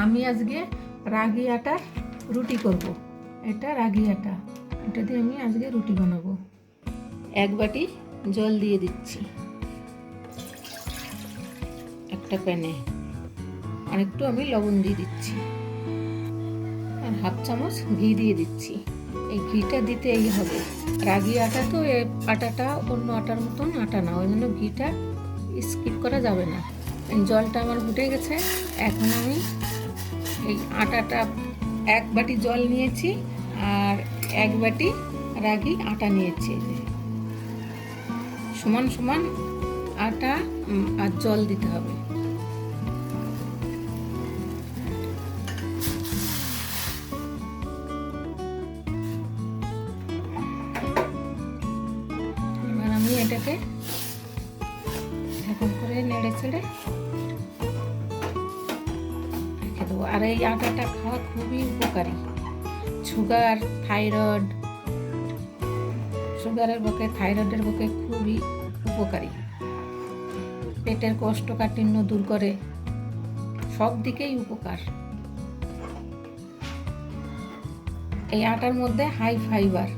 আমি আজকে রাগি আটার রুটি করব। এটা রাগি আটা, এটা দিয়ে আমি আজকে রুটি বানাবো। 1 বাটি জল দিয়ে দিচ্ছি একটা প্যানে, আর একটু আমি লবণ দিয়ে দিচ্ছি, আর 1/2 চামচ ঘি দিয়ে দিচ্ছি। এই ঘিটা দিতেই হবে, রাগি আটা তো এই আটাটা অন্য আটার মতন আটা না, ওই জন্য ঘিটা স্কিপ করা যাবে না। জলটা আমার ফুটে গেছে, এখন আমি এই আটাটা 1 বাটি জল নিয়েছি আর 1 বাটি রাগি আটা নিয়েছি। সমান সমান আটা আর জল দিতে হবে। এবার আমি এটাকে ঢাকন করে নেড়ে ছেড়ে রেখে দেবো। আর এই আটাটা খাওয়া খুবই উপকারী, সুগার, থাইরয়েড, সুগারের পক্ষে, থাইরয়েডের পক্ষে খুবই উপকারী। পেটের কোষ্ঠকাঠিন্য দূর করে, সব দিকেই উপকার। এই আটার মধ্যে হাই ফাইবার,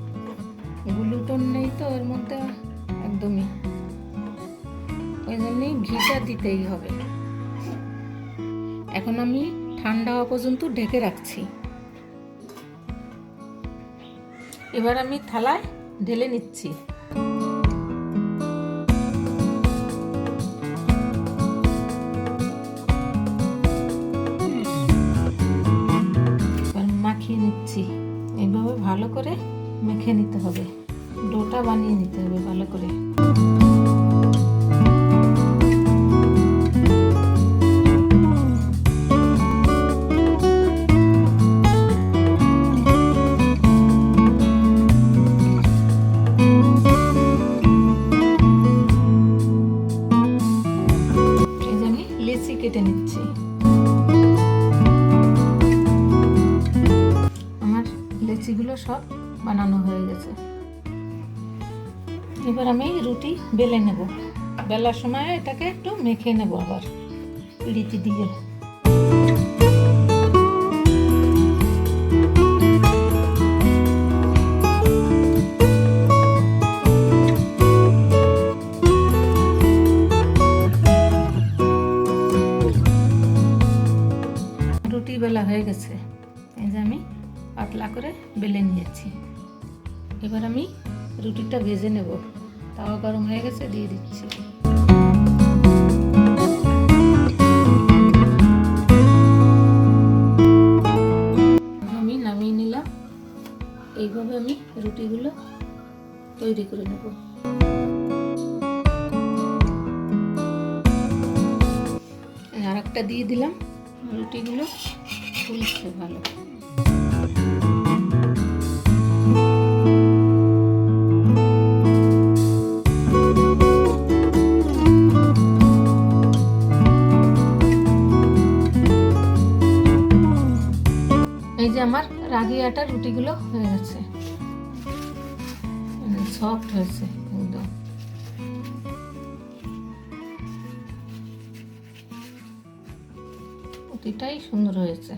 গ্লুটেন নেই তো এর মধ্যে একদমই, ওই জন্যই ঘিটা দিতেই হবে। এখন আমি ঠান্ডা হওয়া পর্যন্ত ঢেকে রাখছি। এবার আমি থালায় ঢেলে নিচ্ছি। মাখিয়ে নিচ্ছি, এইভাবে ভালো করে মেখে নিতে হবে, ডোটা বানিয়ে নিতে হবে ভালো করে। লেচি কেটে নিচ্ছি। আমার লেচিগুলো সব বানানো হয়ে গেছে। এবার আমি রুটি বেলে নেব। বেলার সময় এটাকে একটু মেখে নেব আবার পিড়িতে দিয়ে। রুটি বেলা হয়ে গেছে, এই যে আমি পাতলা করে বেলে নিয়েছি। এবার আমি রুটিটা ভেজে নেব। তাওয়া গরম হয়ে গেছে, দিয়ে দিচ্ছি। আমি নামিয়ে নিলাম। এইভাবে আমি রুটিগুলো তৈরি করে নেব। আর একটা দিয়ে দিলাম, রুটিগুলো ফুলছে ভালো। এই যে আমার রাগি আটার রুটিগুলো হয়ে গেছে, সফট হয়েছে একদম। প্রতিটাই সুন্দর হয়েছে।